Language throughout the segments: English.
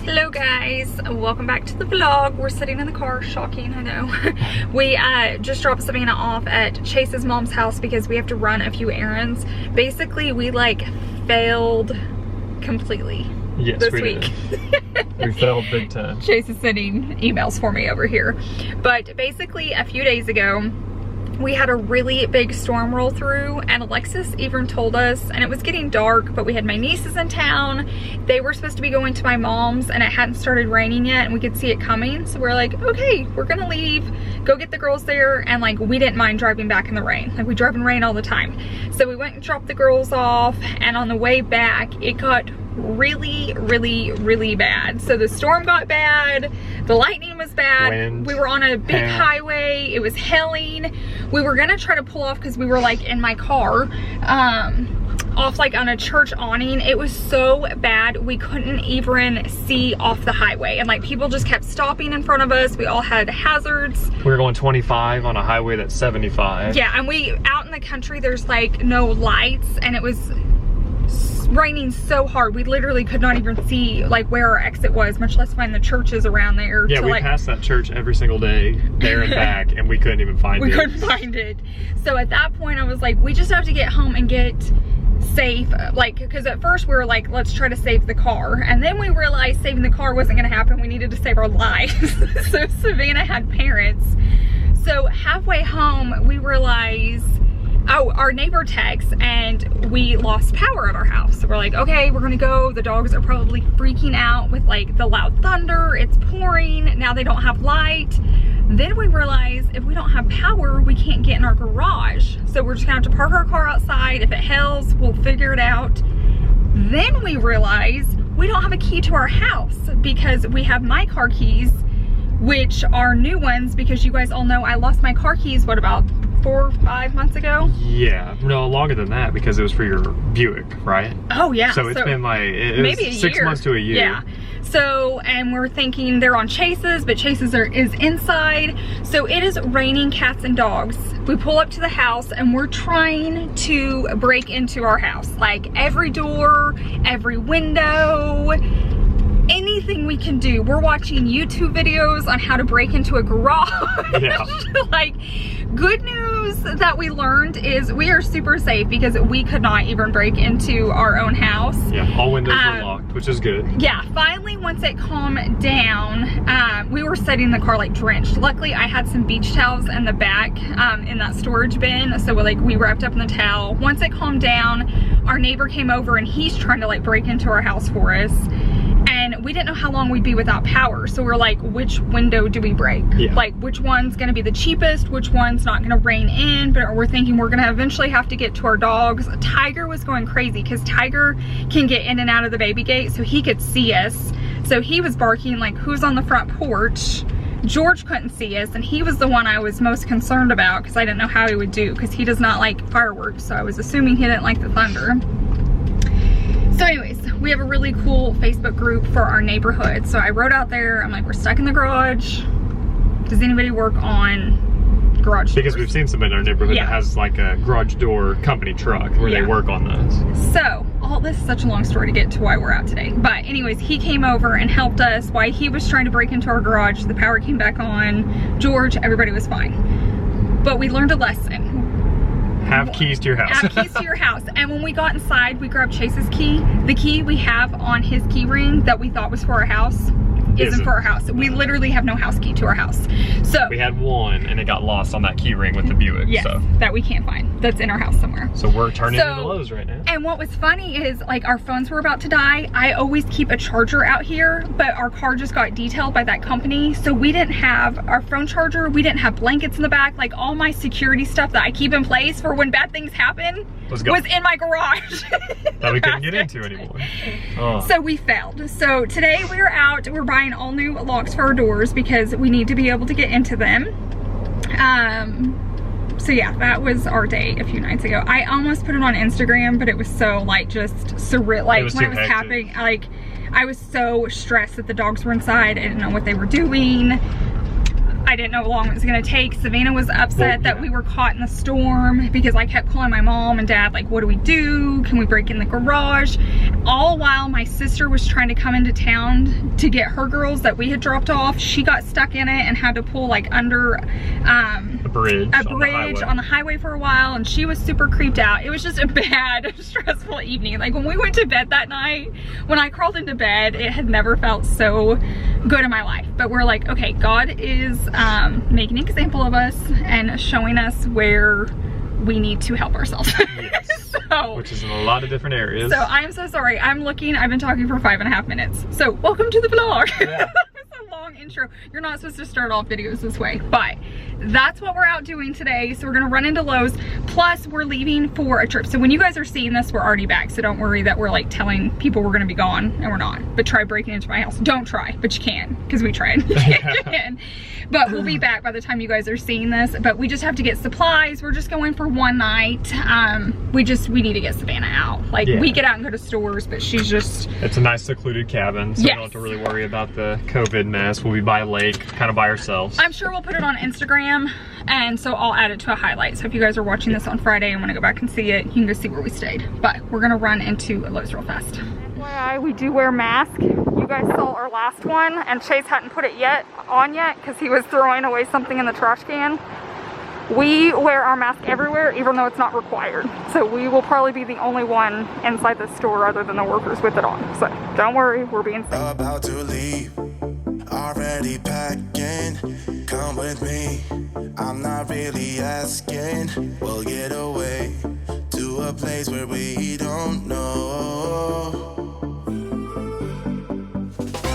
Hello guys, welcome back to the vlog. We're sitting in the car, shocking, I know. We just dropped Savannah off at Chase's mom's house because we have to run a few errands. Basically, we like failed completely this week. We failed big time. Chase is sending emails for me over here. But basically, a few days ago, we had a really big storm roll through, and Alexis even told us, and it was getting dark, but we had my nieces in town. They were supposed to be going to my mom's and it hadn't started raining yet and we could see it coming. So we're like, okay, we're gonna leave, go get the girls there. And like, we didn't mind driving back in the rain. Like, we drive in rain all the time. So we went and dropped the girls off, and on the way back, it got really bad. So the storm got bad, the lightning was bad, wind, we were on a big highway, it was hailing. We were gonna try to pull off because we were like in my car, off like on a church awning. It was so bad we couldn't even see off the highway, and like people just kept stopping in front of us. We all had hazards. We were going 25 on a highway that's 75. Yeah, and we out in the country, there's like no lights, and it was raining so hard we literally could not even see like where our exit was, much less find the churches around there. Yeah, we passed that church every single day there and back, and we couldn't even find it. We couldn't find it. So at that point I was like, we just have to get home and get safe, like, because at first we were like, let's try to save the car, and then we realized saving the car wasn't going to happen. We needed to save our lives. So Savannah had parents. So halfway home we realized, oh, our neighbor texts and we lost power at our house. So we're like, okay, we're gonna go. The dogs are probably freaking out with like the loud thunder. It's pouring. Now they don't have light. Then we realize if we don't have power, we can't get in our garage. So we're just gonna have to park our car outside. If it hails, we'll figure it out. Then we realize we don't have a key to our house because we have my car keys, which are new ones, because you guys all know I lost my car keys, what, about 4 or 5 months ago? Yeah, no, longer than that, because it was for your Buick, right? Oh yeah. So it's been like, maybe 6 months to a year. Yeah. So, and we're thinking they're on Chase's, but Chase's is inside. So it is raining cats and dogs. We pull up to the house and we're trying to break into our house. Like every door, every window, anything we can do. We're watching YouTube videos on how to break into a garage. Yeah. Like, good news that we learned is we are super safe because we could not even break into our own house. Yeah, all windows were locked, which is good. Yeah, finally once it calmed down, we were sitting in the car like drenched. Luckily I had some beach towels in the back in that storage bin, so we wrapped up in the towel. Once it calmed down, our neighbor came over and he's trying to like break into our house for us. And we didn't know how long we'd be without power. So we're like, which window do we break? Yeah. Like, which one's gonna be the cheapest? Which one's not gonna rain in? But we're thinking we're gonna eventually have to get to our dogs. Tiger was going crazy because Tiger can get in and out of the baby gate, so he could see us. So he was barking like, who's on the front porch? George couldn't see us, and he was the one I was most concerned about because I didn't know how he would do, because he does not like fireworks. So I was assuming he didn't like the thunder. So anyways, we have a really cool Facebook group for our neighborhood. So I wrote out there, I'm like, we're stuck in the garage. Does anybody work on garage doors? Because we've seen somebody in our neighborhood that has like a garage door company truck where they work on those. So, all this is such a long story to get to why we're out today. But anyways, he came over and helped us while he was trying to break into our garage. The power came back on. George, everybody was fine. But we learned a lesson. Have keys to your house. Have keys to your house. And when we got inside, we grabbed Chase's key. The key we have on his key ring that we thought was for our house isn't for our house. We literally have no house key to our house. So we had one and it got lost on that key ring with the Buick. Yes, so that we can't find. That's in our house somewhere. So we're turning into Lowe's right now. And what was funny is, like, our phones were about to die. I always keep a charger out here, but our car just got detailed by that company. So we didn't have our phone charger. We didn't have blankets in the back. Like, all my security stuff that I keep in place for when bad things happen was in my garage. That we couldn't get into anymore. Oh. So we failed. So today we're out. We're buying all new locks for our doors because we need to be able to get into them. So yeah, that was our day a few nights ago. I almost put it on Instagram, but it was so like just surreal. Like when it was happening, like I was so stressed that the dogs were inside. I didn't know what they were doing. I didn't know how long it was gonna take. Savannah was upset that we were caught in the storm because I kept calling my mom and dad like, what do we do? Can we break in the garage? All while my sister was trying to come into town to get her girls that we had dropped off. She got stuck in it and had to pull like under a bridge on the highway for a while, and she was super creeped out. It was just a bad, stressful evening. Like when we went to bed that night, when I crawled into bed, it had never felt so good in my life. But we're like, okay, God is making an example of us and showing us where we need to help ourselves. Yes. Which is in a lot of different areas. So I'm so sorry. I've been talking for 5.5 minutes. So welcome to the vlog. Yeah. It's a long intro. You're not supposed to start off videos this way, but that's what we're out doing today. So we're gonna run into Lowe's, plus we're leaving for a trip. So when you guys are seeing this, we're already back. So don't worry that we're like telling people we're gonna be gone, and we're not. But try breaking into my house. Don't try, but you can, because we tried. You can. But we'll be back by the time you guys are seeing this. But we just have to get supplies. We're just going for one night. We need to get Savannah out. Like we get out and go to stores, but she's just... It's a nice secluded cabin, so we don't have to really worry about the COVID mess. We'll be by a lake, kind of by ourselves. I'm sure we'll put it on Instagram, and so I'll add it to a highlight. So if you guys are watching this on Friday and want to go back and see it, you can go see where we stayed. But we're gonna run into Lowe's real fast. FYI, we do wear masks. You guys saw our last one, and Chase hadn't put it on yet because he was throwing away something in the trash can. We wear our mask everywhere, even though it's not required. So we will probably be the only one inside the store other than the workers with it on. So don't worry, we're being safe. About to leave, already packing. Come with me, I'm not really asking. We'll get away to a place where we don't know.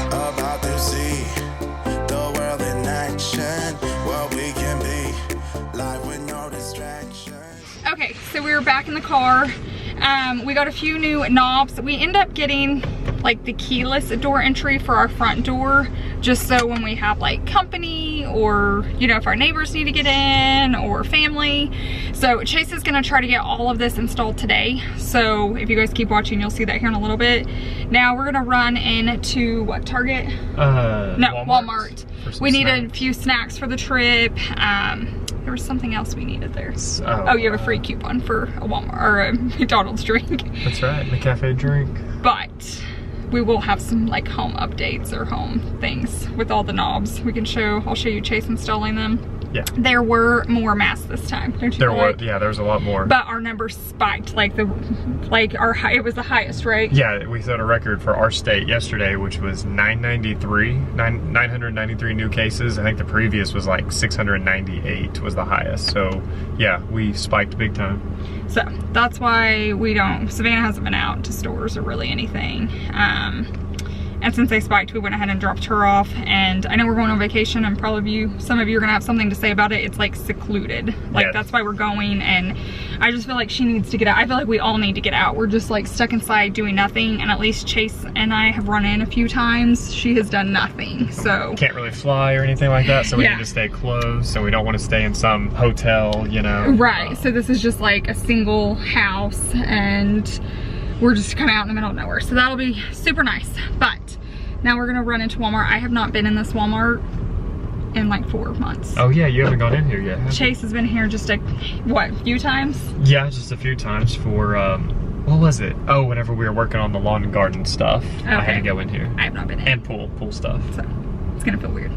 About to see the world in action, what we can be, life with no distractions. Okay, so we were back in the car. We got a few new knobs. We end up getting like the keyless door entry for our front door, just so when we have like company, or you know, if our neighbors need to get in, or family. So Chase is gonna try to get all of this installed today. So if you guys keep watching, you'll see that here in a little bit. Now we're gonna run into what, Target? No, Walmart. We needed a few snacks for the trip. There was something else we needed there. Oh, you have a free coupon for a Walmart or a McDonald's drink. That's right, the cafe drink. But we will have some like home updates or home things with all the knobs. We can I'll show you Chase installing them. Yeah. There were more masks this time, don't you? There were, yeah, there was a lot more. But our numbers spiked, like it was the highest, right? Yeah, we set a record for our state yesterday, which was 993 new cases. I think the previous was like 698 was the highest. So yeah, we spiked big time. So that's why Savannah hasn't been out to stores or really anything. And since they spiked, we went ahead and dropped her off. And I know we're going on vacation, and probably some of you are gonna have something to say about it. It's like secluded. Like yes. That's why we're going, and I just feel like she needs to get out. I feel like we all need to get out. We're just like stuck inside doing nothing, and at least Chase and I have run in a few times. She has done nothing, so. Can't really fly or anything like that, so we need to stay close, so we don't want to stay in some hotel, you know. Right, so this is just like a single house, and we're just kind of out in the middle of nowhere. So that'll be super nice. But now we're gonna run into Walmart. I have not been in this Walmart in like 4 months. Oh yeah, you haven't gone in here yet, have Chase has been here just a few times? Yeah, just a few times for, what was it? Oh, whenever we were working on the lawn and garden stuff. Okay. I had to go in here. I have not been in. And pool stuff. So, it's gonna feel weird.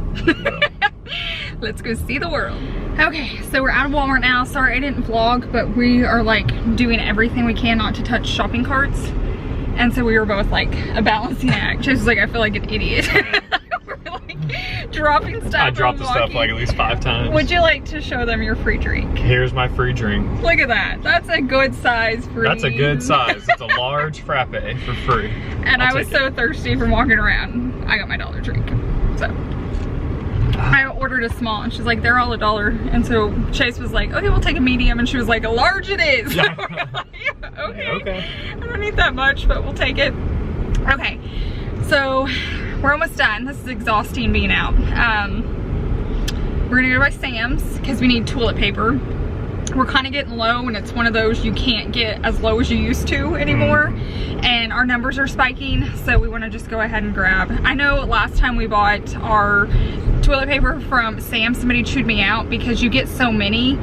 Let's go see the world. Okay, so we're out of Walmart now. Sorry I didn't vlog, but we are like doing everything we can not to touch shopping carts. And so we were both like a balancing act. Chase was like, I feel like an idiot. We're like dropping stuff. I dropped the stuff like at least 5 times. Would you like to show them your free drink? Here's my free drink. Look at that. That's a good size free. That's a good size. It's a large frappe for free. And I was so thirsty from walking around. I got my $1 drink. So I ordered a small, and she's like, they're all $1. And so Chase was like, okay, we'll take a medium, and she was like, a large it is. Yeah. Okay. I don't need that much, but we'll take it. Okay, so we're almost done. This is exhausting being out. We're gonna go by Sam's because we need toilet paper. We're kind of getting low, and it's one of those you can't get as low as you used to anymore. And our numbers are spiking, so we want to just go ahead and grab. I know last time we bought our toilet paper from Sam's. Somebody chewed me out because you get so many,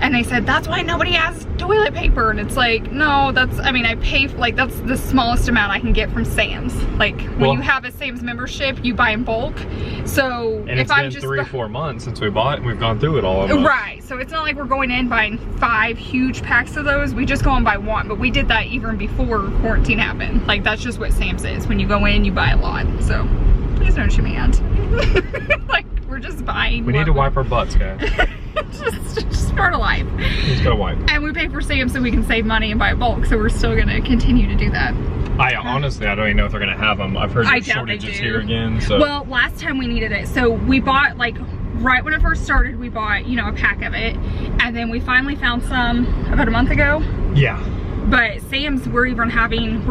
and they said that's why nobody has toilet paper. And it's like, no, that's, I mean, I pay for, like, that's the smallest amount I can get from Sam's. Like, when you have a Sam's membership, you buy in bulk. So and if I'm just 3 or 4 months since we bought it, and we've gone through it all. Right, so it's not like we're going in buying 5 huge packs of those. We just go and buy 1, but we did that even before quarantine happened. Like, that's just what Sam's is. When you go in, you buy a lot. So please don't shoot me out. Like, we're just buying. We need to wipe our butts, guys. just part of life. Just gotta wipe. And we pay for Sam's so we can save money and buy bulk, so we're still gonna continue to do that. Honestly, I don't even know if they're gonna have them. I've heard there's shortages here again. So. Well, last time we needed it, so we bought, like, right when it first started, we bought, you know, a pack of it, and then we finally found some about a month ago. Yeah. But Sam's, we're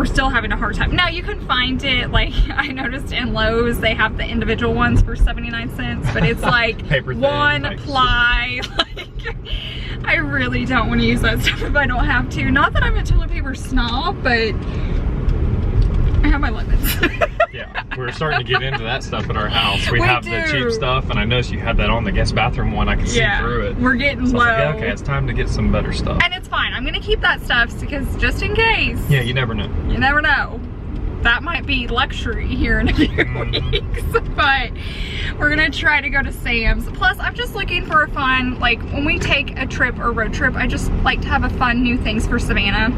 still having a hard time. Now, you can find it, like, I noticed in Lowe's, they have the individual ones for 79 cents, but it's like paper thin, one like, ply. Like, I really don't want to use that stuff if I don't have to. Not that I'm a toilet paper snob, but I have my limits. Yeah, we're starting to get into that stuff at our house. We have do. the cheap stuff, and I noticed you had that on the guest bathroom one. I can see through it. We're getting so low. I was like, yeah, okay, it's time to get some better stuff. And it's fine. I'm gonna keep that stuff because just in case. Yeah, you never know. You never know. That might be luxury here in a few weeks, but we're gonna try to go to Sam's. Plus, I'm just looking for a fun, like, when we take a trip or road trip, I just like to have a fun new things for Savannah.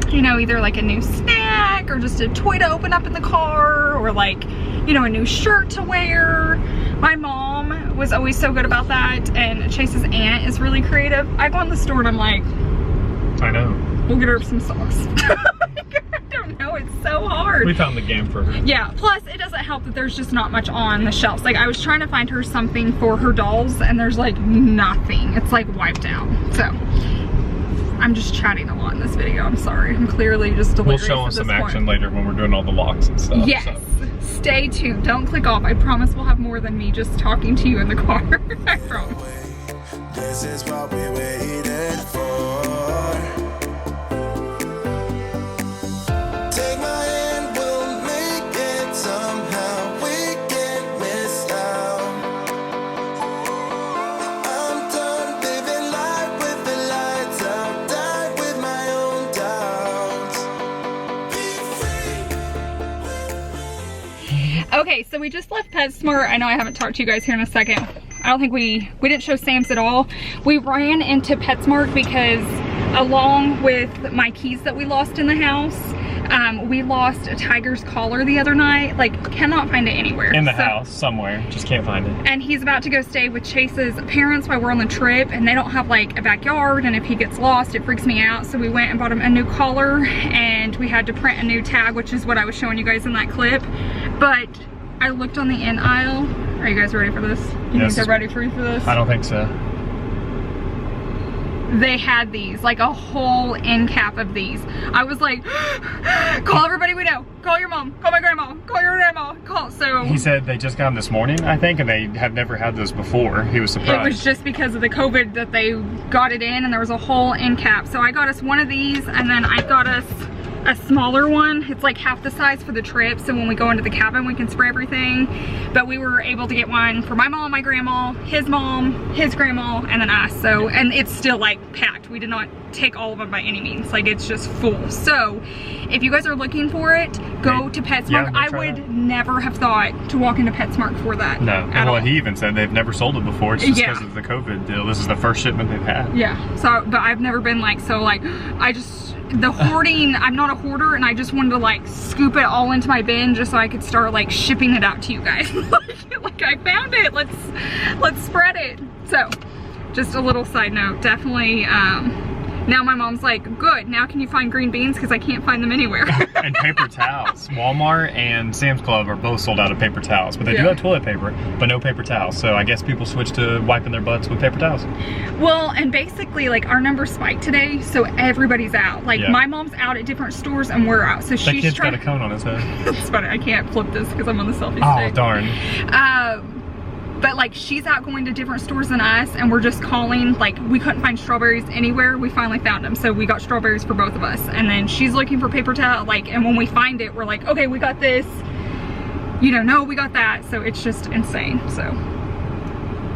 You know, either like a new snack or just a toy to open up in the car, or like, you know, a new shirt to wear. My mom was always so good about that, and Chase's aunt is really creative. I go in the store and I'm like, I know. We'll get her some socks. I don't know, it's so hard. We found the game for her. Yeah, plus it doesn't help that there's just not much on the shelves. Like, I was trying to find her something for her dolls and there's like nothing. It's like wiped out. So I'm just chatting a lot in this video. I'm sorry. I'm clearly just delirious. We'll show them some action later when we're doing all the locks and stuff. Yes. So. Stay tuned. Don't click off. I promise we'll have more than me just talking to you in the car. I promise. This is what we waited for. Take my hand, we'll make it somehow. We can't miss out. I'm done living life with the lights out. Die with my own doubts. Be free. Okay, so we just left PetSmart. I know I haven't talked to you guys here in a second. I don't think we didn't show Sam's at all. We ran into PetSmart because along with my keys that we lost in the house, we lost a tiger's collar the other night. Like, cannot find it anywhere. In the house, somewhere. Just can't find it. And he's about to go stay with Chase's parents while we're on the trip, and they don't have like a backyard, and if he gets lost, it freaks me out. So we went and bought him a new collar, and we had to print a new tag, which is what I was showing you guys in that clip. But I looked on the end aisle. Are you guys ready for this? You think they're ready for this? I don't think so. They had these, like a whole end cap of these. I was like, call everybody we know. Call your mom, call my grandma, call your grandma, call. So he said they just got them this morning, I think, and they have never had those before. He was surprised. It was just because of the COVID that they got it in, and there was a whole end cap. So I got us one of these, and then I got us a smaller one. It's like half the size for the trip, so when we go into the cabin we can spray everything. But we were able to get one for my mom, my grandma, his mom, his grandma, and then us. So, and it's still like packed. We did not take all of them by any means. Like, it's just full. So if you guys are looking for it, go to PetSmart. Yeah, I would never have thought to walk into PetSmart for that. No. Well, he even said they've never sold it before. It's just because of the COVID deal. This is the first shipment they've had. Yeah. So, but I've never been like, so like, the hoarding, I'm not a hoarder, and I just wanted to like scoop it all into my bin just so I could start like shipping it out to you guys. like I found it, let's spread it. So just a little side note, definitely now my mom's like, good, now can you find green beans, because I can't find them anywhere. And paper towels. Walmart and Sam's Club are both sold out of paper towels, but they do have toilet paper, but no paper towels. So I guess people switched to wiping their butts with paper towels. Well, and basically like our number spiked today, so everybody's out. Like my mom's out at different stores and we're out. So she's that kid's got a cone on his head. It's funny, I can't flip this because I'm on the selfie stick. Oh, darn. But like she's out going to different stores than us, and we're just calling. Like, we couldn't find strawberries anywhere. We finally found them, so we got strawberries for both of us. And then she's looking for paper towel, like, and when we find it, we're like, okay, we got this, you know, no, we got that. So it's just insane. So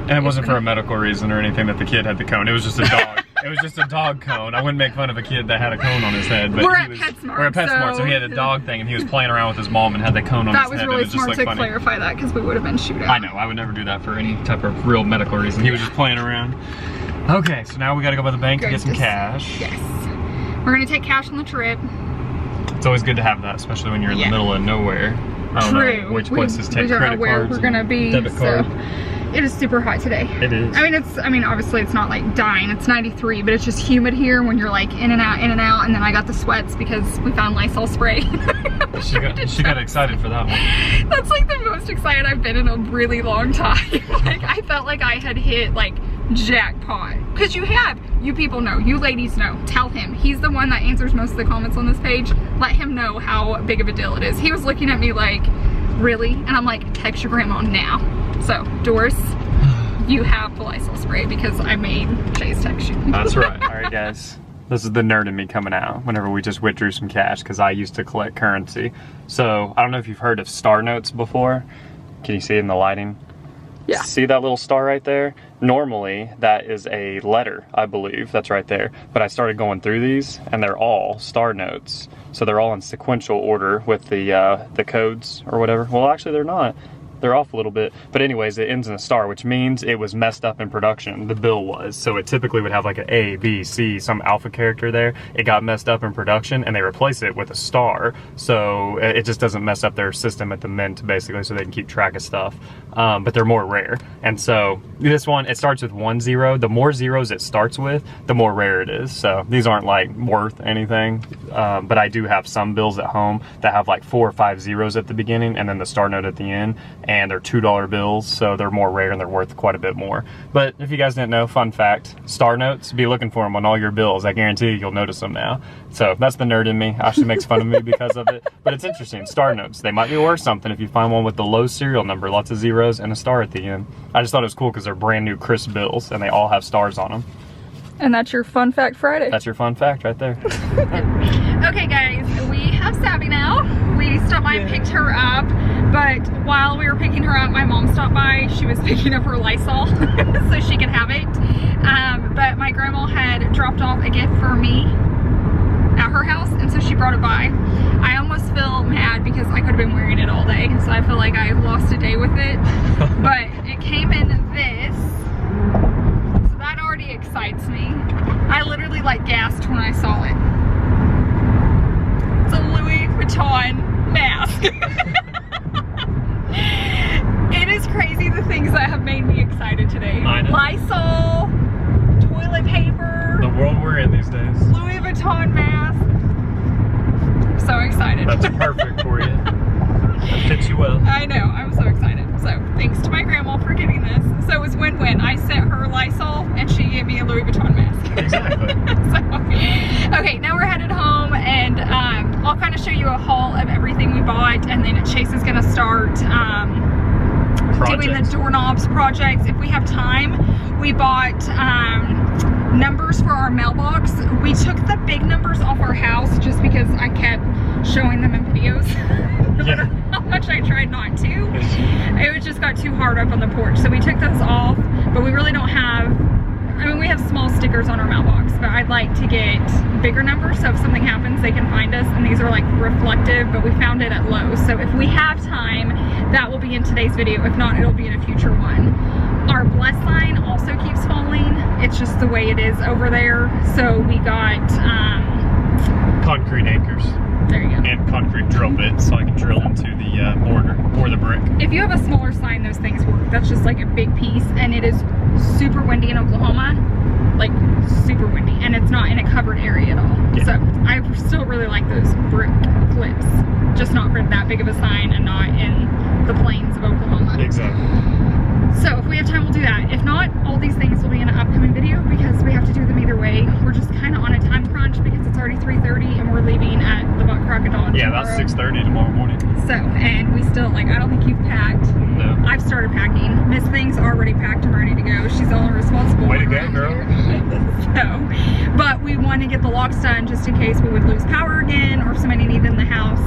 And it wasn't for a medical reason or anything that the kid had the cone. It was just a dog. It was just a dog cone. I wouldn't make fun of a kid that had a cone on his head. But we're at PetSmart. We're at PetSmart, so he had a dog thing and he was playing around with his mom and had the cone on his head. That was really smart just, to funny. clarify that because we would have been shootout. I know, I would never do that for any type of real medical reason. He was just playing around. Okay, so now we gotta go by the bank to get some cash. Yes. We're gonna take cash on the trip. It's always good to have that, especially when you're in the middle of nowhere. I don't know which places take credit cards. We don't know where we're gonna be. Debit card. So it is super hot today. It is. I mean, obviously it's not like dying. It's 93, but it's just humid here when you're like in and out. And then I got the sweats because we found Lysol spray. she got excited for that one. That's like the most excited I've been in a really long time. Like I felt like I had hit like jackpot. Because you people know, you ladies know. Tell him. He's the one that answers most of the comments on this page. Let him know how big of a deal it is. He was looking at me like, really? And I'm like, text your grandma now. So, Doris, you have the Lysol spray because I made Chase text you. That's right. All right, guys. This is the nerd in me coming out whenever we just withdrew some cash because I used to collect currency. So, I don't know if you've heard of star notes before. Can you see it in the lighting? Yeah. See that little star right there? Normally, that is a letter, I believe. That's right there. But I started going through these, and they're all star notes. So they're all in sequential order with the codes or whatever. Well, actually, they're not. They're off a little bit. But anyways, it ends in a star, which means it was messed up in production. The bill was. So it typically would have like an A, B, C, some alpha character there. It got messed up in production and they replace it with a star. So it just doesn't mess up their system at the mint, basically, so they can keep track of stuff. But they're more rare. And so this one, it starts with 1 0. The more zeros it starts with, the more rare it is. So these aren't like worth anything. But I do have some bills at home that have like 4 or 5 zeros at the beginning and then the star note at the end. And they're $2 bills, so they're more rare and they're worth quite a bit more. But if you guys didn't know, fun fact, star notes, be looking for them on all your bills. I guarantee you'll notice them now. So that's the nerd in me. Ashley makes fun of me because of it. But it's interesting, star notes. They might be worth something if you find one with the low serial number, lots of zeros, and a star at the end. I just thought it was cool because they're brand new crisp bills and they all have stars on them. And that's your Fun Fact Friday. That's your fun fact right there. Okay guys, we have Savvy now. We stopped by and picked her up, but while we were picking her up, my mom stopped by. She was picking up her Lysol so she can have it. But my grandma had dropped off a gift for me at her house, and so she brought it by. I almost feel mad because I could have been wearing it all day, so I feel like I lost a day with it. But it came in this. That already excites me. I literally like gasped when I saw it. It's a Louis Vuitton mask. It is crazy the things that have made me excited today. I know. Lysol, toilet paper. The world we're in these days. Louis Vuitton mask. I'm so excited. That's perfect for you. That fits you well. I know, I'm so excited. So thanks to my grandma for getting this. So it was win-win. I sent her Lysol and she gave me a Louis Vuitton mask. Exactly. So, okay, now we're headed home and I'll kind of show you a haul of everything we bought, and then Chase is gonna start doing the doorknobs projects. If we have time, we bought numbers for our mailbox. We took the big numbers off our house just because I kept showing them in videos. No matter how much I tried not to, it just got too hard up on the porch. So we took those off, but we really don't have, I mean, we have small stickers on our mailbox, but I'd like to get bigger numbers so if something happens, they can find us. And these are like reflective, but we found it at Lowe's. So if we have time, that will be in today's video. If not, it'll be in a future one. Our bless sign also keeps falling. It's just the way it is over there. So we got concrete anchors. There you go. And concrete drill bits so I can drill into the mortar or the brick. If you have a smaller sign, those things work. That's just like a big piece, and it is super windy in Oklahoma. Like super windy, and it's not in a covered area at all. Yeah. So I still really like those brick clips, just not for that big of a sign and not in the plains of Oklahoma. Exactly. So if we have time, we'll do that. If not, all these things will be in an upcoming video because we have to do them either way. We're just kind of on a time crunch because it's already 3:30 and we're leaving at the butt crack of dawn. Yeah, that's 6:30 tomorrow morning. So, and we still, like, I don't think you've packed. No. I've started packing. Miss Thing's already packed and ready to go. She's the only responsible Way to one go, around girl. here. So, but we want to get the locks done just in case we would lose power again or if somebody needed in the house.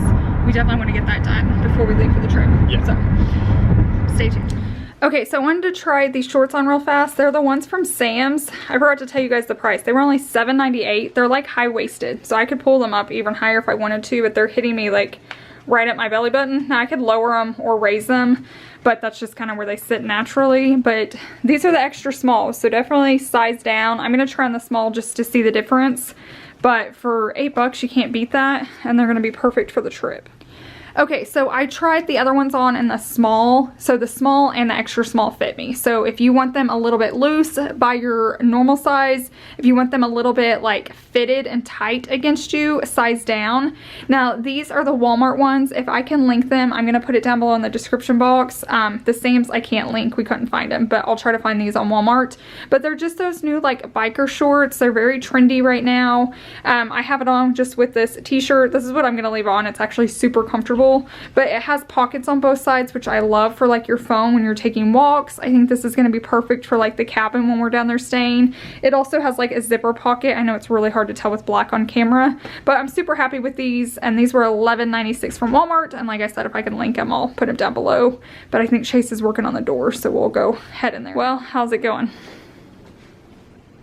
We definitely want to get that done before we leave for the trip. Yeah. So, stay tuned. Okay, so I wanted to try these shorts on real fast. They're the ones from Sam's. I forgot to tell you guys the price. They were only $7.98. They're like high-waisted, so I could pull them up even higher if I wanted to, but they're hitting me like right at my belly button. Now I could lower them or raise them, but that's just kind of where they sit naturally. But these are the extra small, so definitely size down. I'm gonna try on the small just to see the difference, but for $8 you can't beat that, and they're gonna be perfect for the trip. Okay, so I tried the other ones on in the small. So the small and the extra small fit me. So if you want them a little bit loose by your normal size, if you want them a little bit like fitted and tight against you, size down. Now these are the Walmart ones. If I can link them, I'm gonna put it down below in the description box. The Sam's I can't link, we couldn't find them, but I'll try to find these on Walmart. But they're just those new like biker shorts. They're very trendy right now. I have it on just with this t-shirt. This is what I'm gonna leave on. It's actually super comfortable. But it has pockets on both sides, which I love for like your phone when you're taking walks. I think this is going to be perfect for like the cabin when we're down there staying. It also has like a zipper pocket. I know it's really hard to tell with black on camera, but I'm super happy with these, and these were $11.96 from Walmart. And like I said, if I can link them, I'll put them down below. But I think Chase is working on the door, so we'll go head in there. Well, how's it going?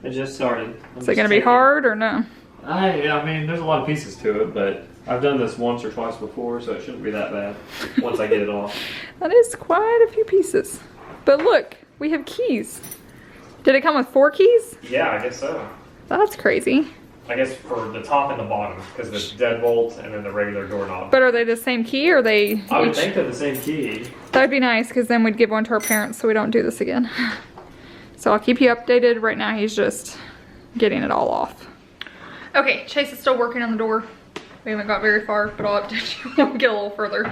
It just started. Is it going to be hard or no? I mean, there's a lot of pieces to it, but I've done this once or twice before, so it shouldn't be that bad once I get it off. That is quite a few pieces. But look, we have keys. Did it come with 4 keys? Yeah, I guess so. That's crazy. I guess for the top and the bottom, because the deadbolt and then the regular doorknob. But are they the same key, or are they I would think they're the same key. That would be nice, because then we'd give one to our parents so we don't do this again. So I'll keep you updated. Right now he's just getting it all off. Okay, Chase is still working on the door. We haven't got very far, but I'll update you when we get a little further.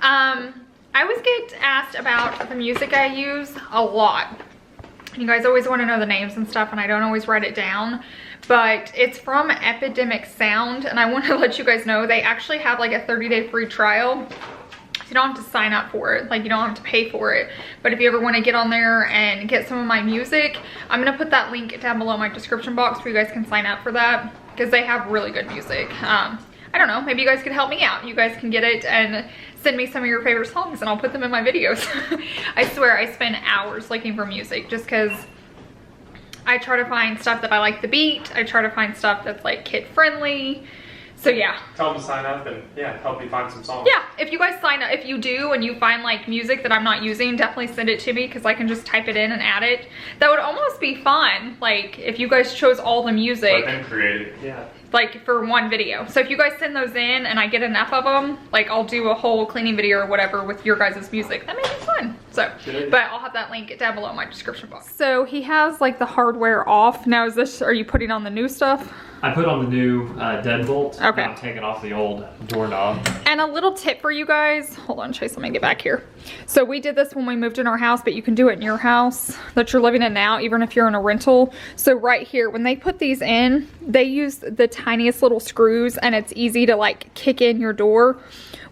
I always get asked about the music I use a lot. You guys always want to know the names and stuff, and I don't always write it down. But it's from Epidemic Sound, and I want to let you guys know they actually have like a 30-day free trial. You don't have to sign up for it, like you don't have to pay for it. But if you ever want to get on there and get some of my music, I'm gonna put that link down below in my description box where you guys can sign up for that, because they have really good music. I don't know, maybe you guys could help me out. You guys can get it and send me some of your favorite songs and I'll put them in my videos. I swear I spend hours looking for music just because I try to find stuff that I like the beat. I try to find stuff that's like kid friendly. So yeah. Tell them to sign up and yeah, help you find some songs. Yeah, if you guys sign up, if you do and you find like music that I'm not using, definitely send it to me, because I can just type it in and add it. That would almost be fun, like if you guys chose all the music. Let them create it, yeah. Like for one video. So if you guys send those in and I get enough of them, like I'll do a whole cleaning video or whatever with your guys' music. That may be fun. So, but I'll have that link down below in my description box. So he has like the hardware off. Now is this, are you putting on the new stuff? I put on the new deadbolt. Okay. I'm taking off the old doorknob. And a little tip for you guys. Hold on, Chase, let me get back here. So we did this when we moved in our house, but you can do it in your house that you're living in now, even if you're in a rental. So right here, when they put these in, they use the tiniest little screws, and it's easy to like kick in your door.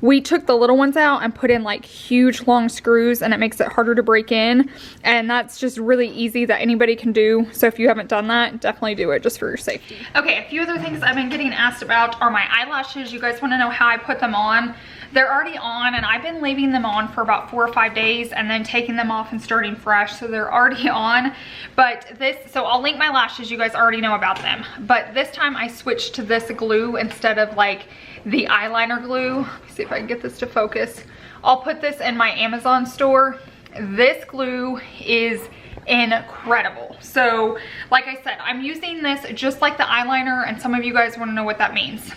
We took the little ones out and put in like huge long screws, and it makes it harder to break in. And that's just really easy that anybody can do. So if you haven't done that, definitely do it just for your safety. Okay, a few other things I've been getting asked about are my eyelashes. You guys want to know how I put them on. They're already on, and I've been leaving them on for about 4 or 5 days and then taking them off and starting fresh, so they're already on. But this, so I'll link my lashes, you guys already know about them. But this time I switched to this glue instead of like the eyeliner glue. Let me see if I can get this to focus. I'll put this in my Amazon store. This glue is incredible. So like I said, I'm using this just like the eyeliner, and some of you guys want to know what that means.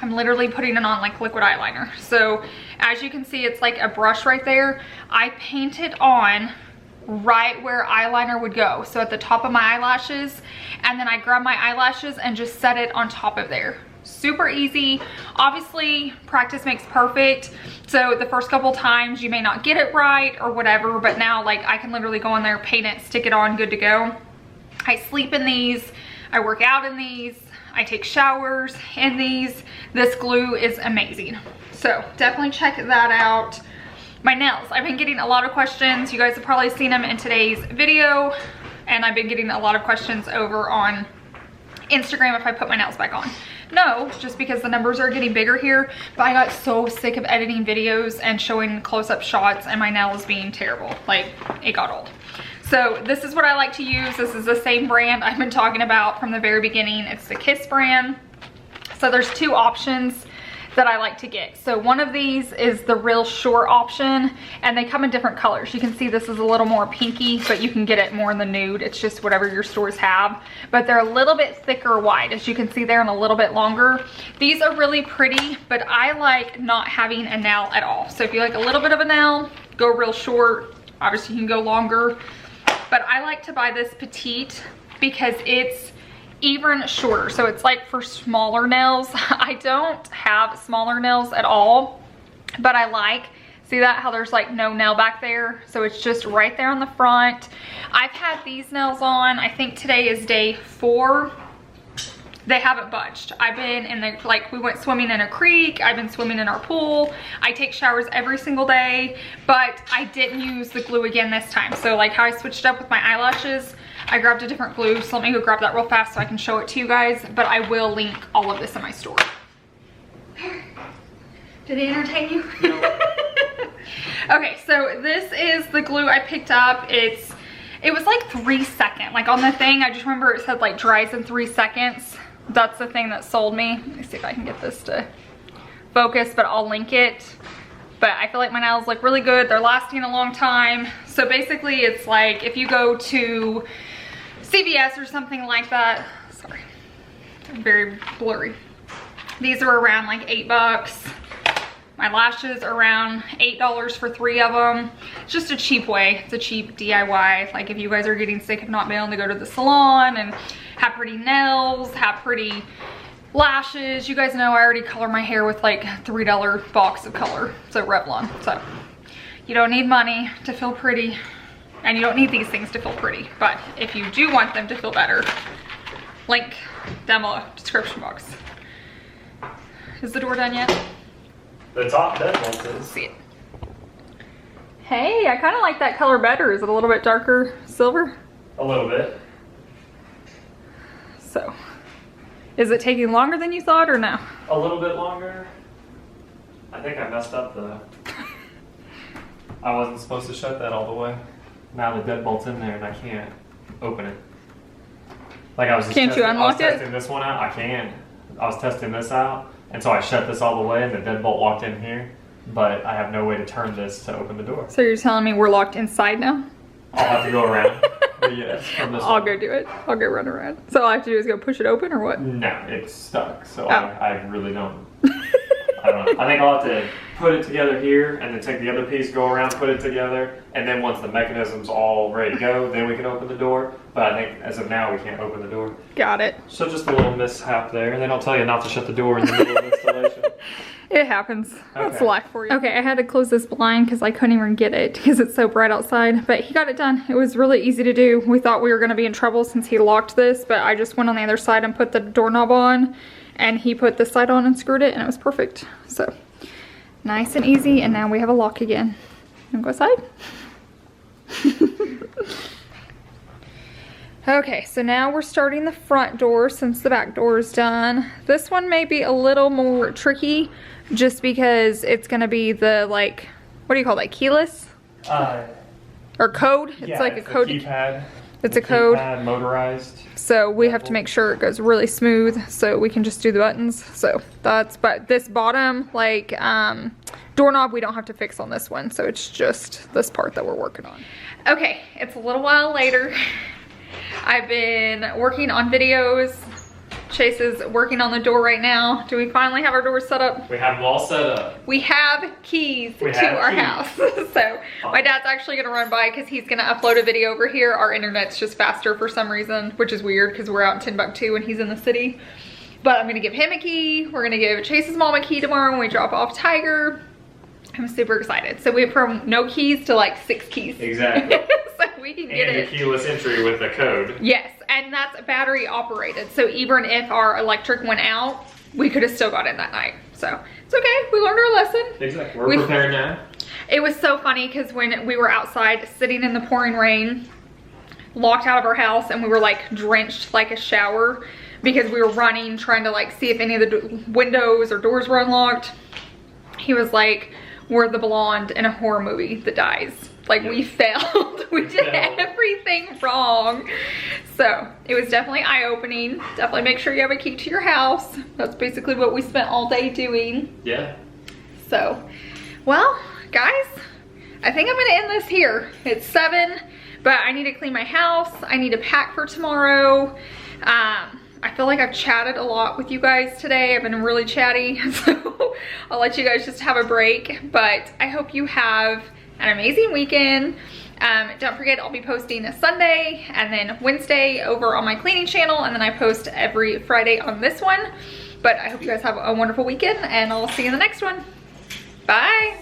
I'm literally putting it on like liquid eyeliner. So as you can see, it's like a brush right there. I paint it on right where eyeliner would go, so at the top of my eyelashes, and then I grab my eyelashes and just set it on top of there. Super easy. Obviously practice makes perfect, so the first couple times you may not get it right or whatever, but now like I can literally go in there, paint it, stick it on, good to go. I sleep in these, I work out in these, I take showers in these. This glue is amazing, so definitely check that out. My nails, I've been getting a lot of questions. You guys have probably seen them in today's video, and I've been getting a lot of questions over on Instagram if I put my nails back on. No, just because the numbers are getting bigger here, but I got so sick of editing videos and showing close-up shots and my nails being terrible. Like, it got old. So this is what I like to use. This is the same brand I've been talking about from the very beginning. It's the Kiss brand. So there's two options that I like to get. So one of these is the real short option, and they come in different colors. You can see this is a little more pinky, but you can get it more in the nude. It's just whatever your stores have, but they're a little bit thicker wide, as you can see there, and a little bit longer. These are really pretty, but I like not having a nail at all. So if you like a little bit of a nail, go real short. Obviously you can go longer, but I like to buy this petite because it's even shorter. So it's like for smaller nails. I don't have smaller nails at all, but I like, see that, how there's like no nail back there? So it's just right there on the front. I've had these nails on, I think today is day 4. They haven't budged. I've been in the, like, we went swimming in a creek. I've been swimming in our pool. I take showers every single day, but I didn't use the glue again this time. So like how I switched up with my eyelashes, I grabbed a different glue. So let me go grab that real fast so I can show it to you guys, but I will link all of this in my store. Did it entertain you? No. Okay, so this is the glue I picked up. It was like 3 seconds. Like on the thing, I just remember it said like dries in 3 seconds. That's the thing that sold me. Let me see if I can get this to focus, but I'll link it. But I feel like my nails look really good. They're lasting a long time. So basically it's like if you go to CVS or something like that, sorry, I'm very blurry. These are around like $8. My lashes are around $8 for 3 of them. It's just a cheap way. It's a cheap DIY. Like if you guys are getting sick of not being able to go to the salon and have pretty nails, have pretty lashes. You guys know I already color my hair with like $3 box of color. So Revlon. So you don't need money to feel pretty, and you don't need these things to feel pretty. But if you do want them to feel better, link down below, description box. Is the door done yet? The top deadbolt is. See it. Hey, I kind of like that color better. Is it a little bit darker silver? A little bit. So, is it taking longer than you thought or no? A little bit longer. I think I messed up though. I wasn't supposed to shut that all the way. Now the deadbolt's in there and I can't open it. Like I was just Can't you unlock it? testing this one out. I can. I was testing this out. And so I shut this all the way and the deadbolt locked in here, but I have no way to turn this to open the door. So you're telling me we're locked inside now? I'll have to go around. But yes, from this I'll one. go do it. I'll go run around. So all I have to do is go push it open or what? No, it's stuck. So Oh. I really don't. I don't know. I think I'll have to put it together here and then take the other piece, go around, put it together. And then once the mechanism's all ready to go, then we can open the door. But I think as of now, we can't open the door. Got it. So just a little mishap there. They don't tell you not to shut the door in the middle of installation. It happens. That's Okay. life for you. Okay, I had to close this blind because I couldn't even get it because it's so bright outside. But he got it done. It was really easy to do. We thought we were going to be in trouble since he locked this, but I just went on the other side and put the doorknob on, and he put this side on and screwed it, and it was perfect. So nice and easy, and now we have a lock again. You want to go outside? Okay, so now we're starting the front door since the back door is done. This one may be a little more tricky just because it's going to be the, like, what do you call that, keyless? Or code? It's like a code. Keypad. It's a code. Keypad, motorized. So we have to make sure it goes really smooth so we can just do the buttons. So that's, but this bottom, like, doorknob we don't have to fix on this one. So it's just this part that we're working on. Okay, it's a little while later. I've been working on videos. Chase is working on the door right now. Do we finally have our doors set up? We have them all set up. We have keys to our house. So my dad's actually gonna run by because he's gonna upload a video over here. Our internet's just faster for some reason, which is weird because we're out in Timbuktu and he's in the city. But I'm gonna give him a key. We're gonna give Chase's mom a key tomorrow when we drop off Tiger. I'm super excited. So we went from no keys to like 6 keys. Exactly. So we can get and it. a keyless entry with a code. Yes, and that's battery operated. So even if our electric went out, we could have still got in that night. So it's okay, we learned our lesson. Exactly, we're prepared now. It was so funny because when we were outside sitting in the pouring rain, locked out of our house, and we were like drenched like a shower, because we were running, trying to like see if any of the windows or doors were unlocked. He was like, we're the blonde in a horror movie that dies. Like, we failed. We did everything wrong. So it was definitely eye-opening. Definitely make sure you have a key to your house. That's basically what we spent all day doing. Yeah. So, well, guys, I think I'm gonna end this here. It's 7, but I need to clean my house. I need to pack for tomorrow. I feel like I've chatted a lot with you guys today. I've been really chatty, so I'll let you guys just have a break. But I hope you have an amazing weekend. Don't forget, I'll be posting this Sunday and then Wednesday over on my cleaning channel, and then I post every Friday on this one. But I hope you guys have a wonderful weekend, and I'll see you in the next one. Bye.